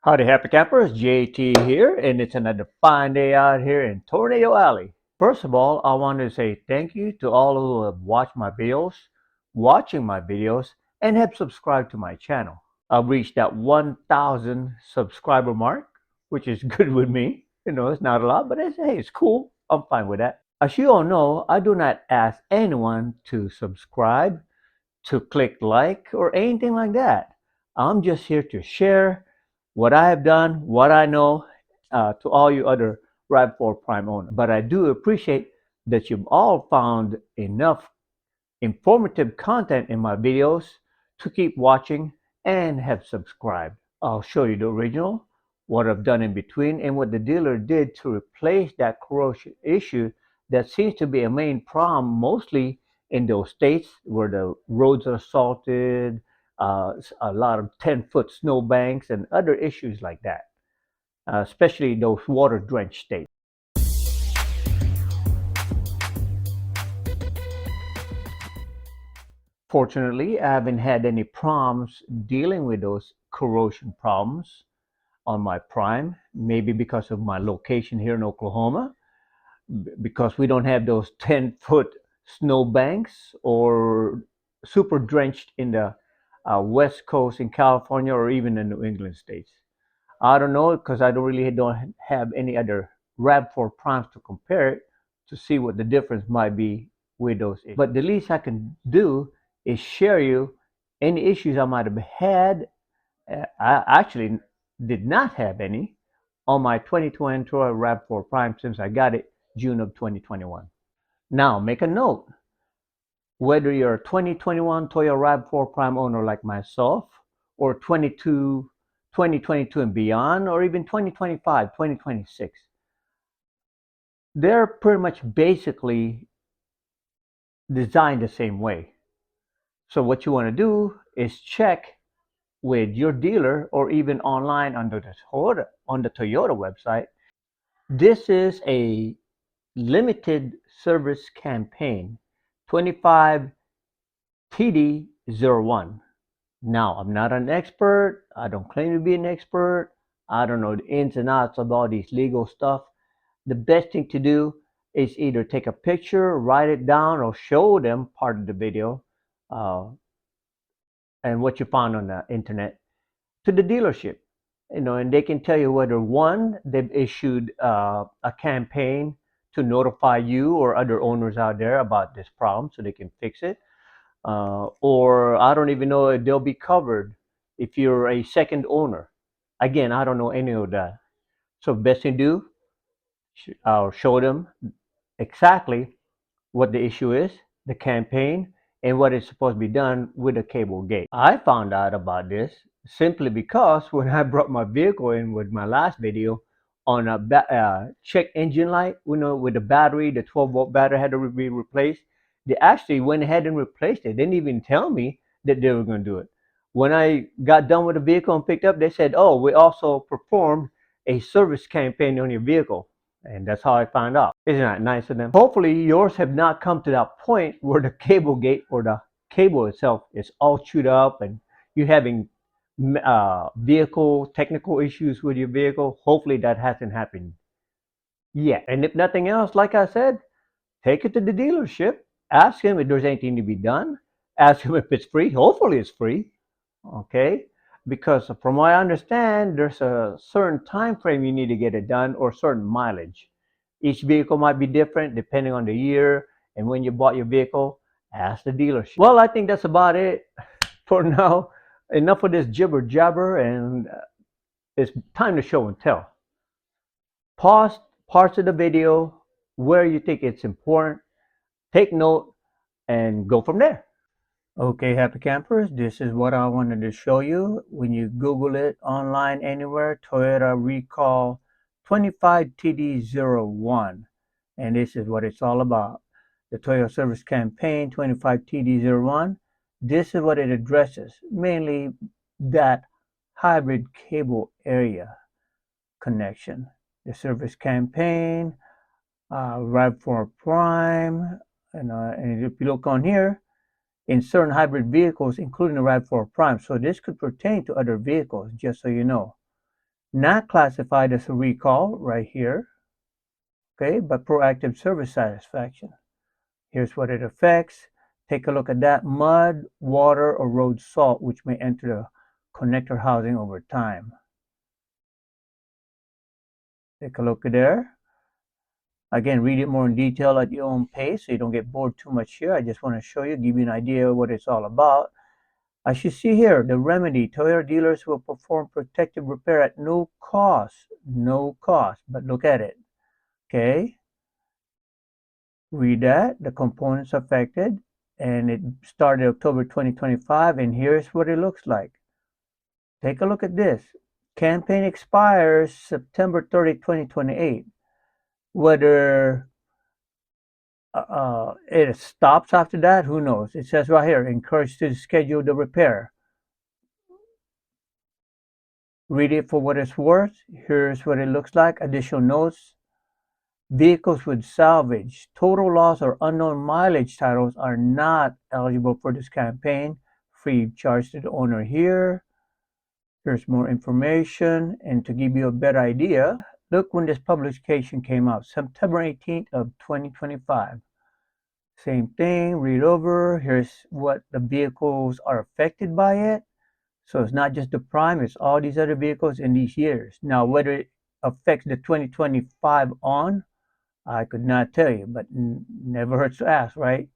Howdy Happy Campers, JT here, and it's another fine day out here in Tornado Alley. First of all, I want to say thank you to all who have watched my videos, watching my videos, and have subscribed to my channel. I've reached that 1,000 subscriber mark, which is good with me. It's not a lot, but hey, it's cool. I'm fine with that. As you all know, I do not ask anyone to subscribe, to click like, or anything like that. I'm just here to share what I have done, what I know, to all you other Rav4 Prime owners. But I do appreciate that you've all found enough informative content in my videos to keep watching and have subscribed. I'll show you the original, what I've done in between, and what the dealer did to replace that corrosion issue that seems to be a main problem mostly in those states where the roads are salted, a lot of 10-foot snowbanks and other issues like that, especially those water drenched states. Fortunately, I haven't had any problems dealing with those corrosion problems on my Prime, maybe because of my location here in Oklahoma, because we don't have those 10-foot snowbanks or super drenched in the West Coast in California or even the New England states. I don't know because I don't have any other Rav4 primes to compare it to see what the difference might be with those issues. But the least I can do is share you any issues I might have had. I actually did not have any on my 2020 Rav4 Prime since I got it June of 2021. Now make a note, whether you're a 2021 Toyota Rav4 Prime owner like myself, or 2022 and beyond, or even 2025, 2026, they're pretty much basically designed the same way. So what you want to do is check with your dealer or even online on the Toyota website. This is a limited service campaign, 25 TD01. Now, I'm not an expert. I don't claim to be an expert. I don't know the ins and outs of all these legal stuff. The best thing to do is either take a picture, write it down, or show them part of the video uh, and what you found on the internet to the dealership. And they can tell you whether one, they've issued a campaign to notify you or other owners out there about this problem so they can fix it. Or I don't even know if they'll be covered if you're a second owner. Again, I don't know any of that. So best thing to do, I'll show them exactly what the issue is, the campaign, and what is supposed to be done with the Cablegate. I found out about this simply because when I brought my vehicle in with my last video on a check engine light, with the battery, the 12-volt battery had to be replaced. They actually went ahead and replaced it. They didn't even tell me that they were going to do it. When I got done with the vehicle and picked up, they said, "Oh, we also performed a service campaign on your vehicle." And that's how I found out. Isn't that nice of them? Hopefully yours have not come to that point where the cable gate or the cable itself is all chewed up and you're having vehicle technical issues with your vehicle. Hopefully that hasn't happened yet. And if nothing else, like I said, take it to the dealership. Ask him if there's anything to be done. Ask him if it's free. Hopefully it's free. Okay? Because from what I understand, there's a certain time frame you need to get it done or certain mileage. Each vehicle might be different depending on the year and when you bought your vehicle. Ask the dealership. Well, I think that's about it for now. Enough of this jibber jabber, and it's time to show and tell. Pause parts of the video where you think it's important, take note, and go from there. Okay, happy campers, this is what I wanted to show you. When you Google it online anywhere, Toyota recall 25TD01, and this is what it's all about. The Toyota service campaign 25TD01. This is what it addresses, mainly that hybrid cable area connection. The service campaign, Rav4 Prime, and if you look on here, in certain hybrid vehicles, including the Rav4 Prime. So this could pertain to other vehicles, just so you know. not classified as a recall right here, okay, but proactive service satisfaction. Here's what it affects. Take a look at that: mud, water, or road salt, which may enter the connector housing over time. Take a look at there. Again, read it more in detail at your own pace so you don't get bored too much here. I just want to show you, give you an idea of what it's all about. As you see here, the remedy: Toyota dealers will perform protective repair at no cost. No cost, but look at it. Okay, read that, the components affected, and it started October 2025, and here's what it looks like. Take a look at this. Campaign expires September 30, 2028. Whether it stops after that, who knows? It says right here, encouraged to schedule the repair. Read it for what it's worth. Here's what it looks like. Additional notes: vehicles with salvage, total loss, or unknown mileage titles are not eligible for this campaign. Free of charge to the owner here. Here's more information. And to give you a better idea, look when this publication came out, September 18th of 2025. Same thing, read over. Here's what the vehicles are affected by it. So it's not just the Prime, it's all these other vehicles in these years. Now, whether it affects the 2025 on, I could not tell you, but never hurts to ask, right?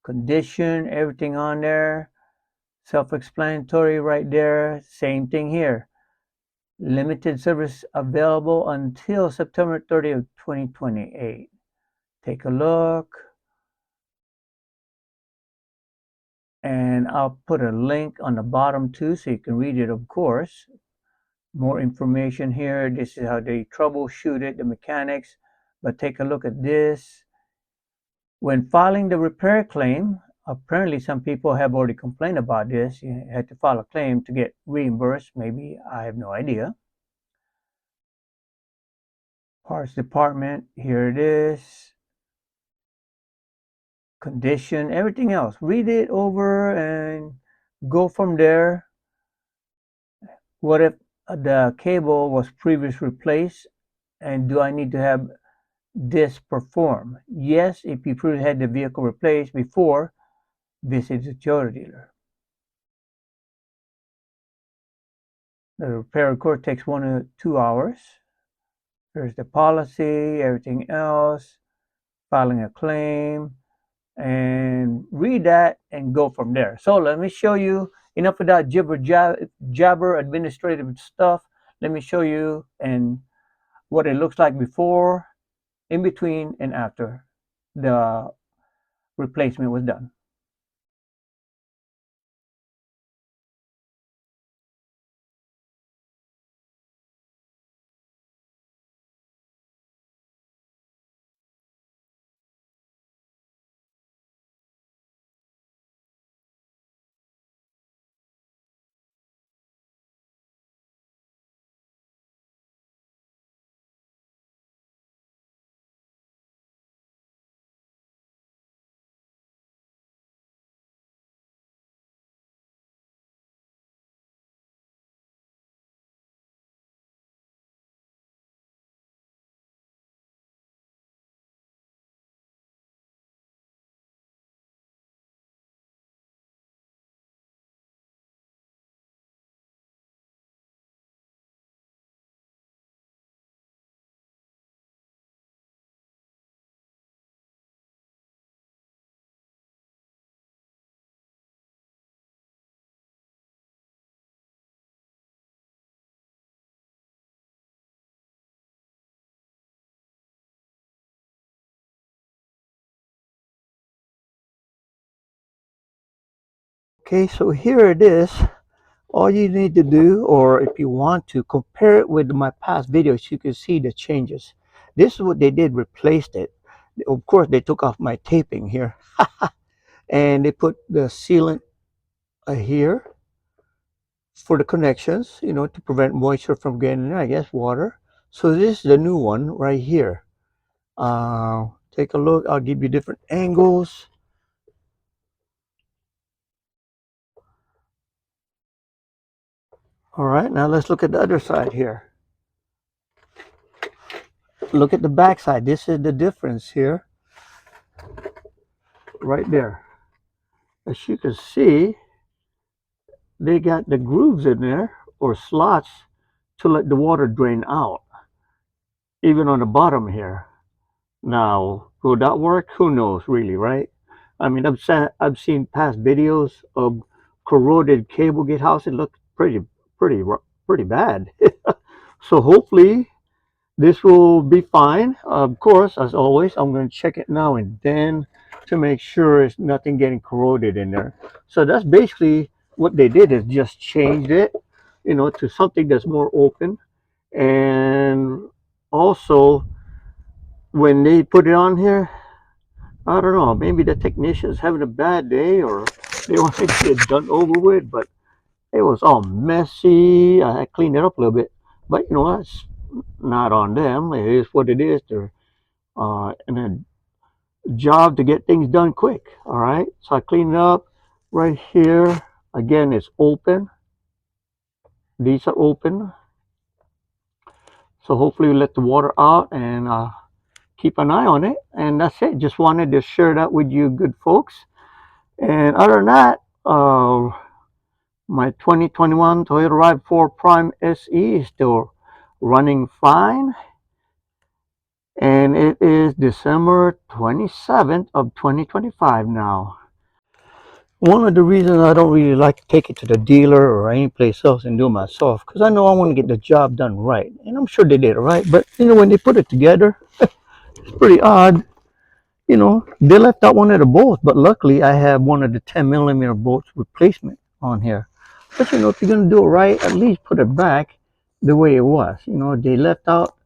Condition, everything on there, self-explanatory right there. Same thing here. Limited service available until September 30th, 2028. Take a look. And I'll put a link on the bottom too so you can read it, of course. More information here. This is how they troubleshoot it, the mechanics. But take a look at this. When filing the repair claim, apparently some people have already complained about this. You had to file a claim to get reimbursed. Maybe, I have no idea. Parts department, here it is. Condition, everything else. Read it over and go from there. What if the cable was previously replaced, and do I need to have this performed? Yes, if you previously had the vehicle replaced before, visit the Toyota dealer. The repair record takes 1 to 2 hours. Here's the policy, everything else, filing a claim, and read that and go from there. So let me show you, enough of that jabber administrative stuff. Let me show you and what it looks like before, in between, and after the replacement was done. Okay, so here it is. All you need to do, or if you want to compare it with my past videos, you can see the changes. This is what they did, replaced it. Of course, they took off my taping here and they put the sealant here for the connections, to prevent moisture from getting in, I guess, water. So this is the new one right here. Take a look. I'll give you different angles. All right, now let's look at the other side here. Look at the backside. This is the difference here, right there. As you can see, they got the grooves in there or slots to let the water drain out, even on the bottom here. Now, will that work? Who knows, really, right? I mean, I've seen past videos of corroded Cablegate house. It looked pretty, pretty bad. So hopefully this will be fine. Of course, as always, I'm going to check it now and then to make sure it's nothing getting corroded in there. So that's basically what they did is just changed it, to something that's more open. And also, when they put it on here, I don't know, maybe the technician's having a bad day or they want to get it done over with, but it was all messy. I cleaned it up a little bit, but it's not on them. It is what it is. They're in a job to get things done quick. All right, so I cleaned it up right here. Again, it's open. These are open, so hopefully we let the water out and keep an eye on it. And that's it. Just wanted to share that with you, good folks. And other than that, my 2021 Toyota Rav4 Prime SE is still running fine. And it is December 27th of 2025 now. One of the reasons I don't really like to take it to the dealer or any place else and do it myself, because I know I want to get the job done right. And I'm sure they did it right. But, when they put it together, it's pretty odd. They left out one of the bolts, but luckily I have one of the 10 millimeter bolts replacement on here. But if you're gonna do it right, at least put it back the way it was. They left out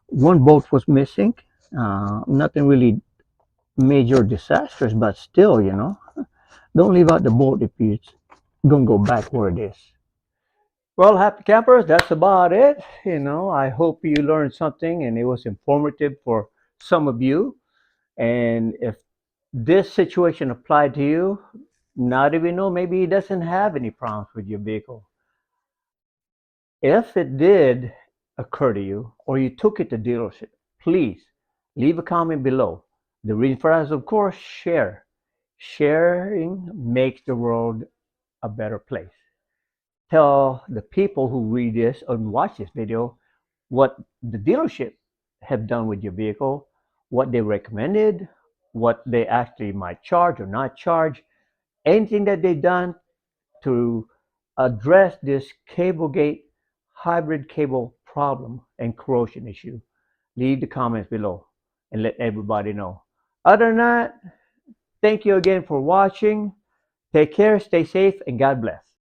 one bolt was missing. Nothing really major disastrous, but still, don't leave out the bolt if it's gonna go back where it is. Well, happy campers, that's about it. I hope you learned something and it was informative for some of you. And if this situation applied to you, now that we know maybe he doesn't have any problems with your vehicle. If it did occur to you or you took it to dealership, please leave a comment below. The reason for that is, of course, share. Sharing makes the world a better place. Tell the people who read this and watch this video what the dealership have done with your vehicle, what they recommended, what they actually might charge or not charge, anything that they've done to address this Cablegate hybrid cable problem and corrosion issue. Leave the comments below and let everybody know. Other than that, thank you again for watching. Take care, stay safe, and God bless.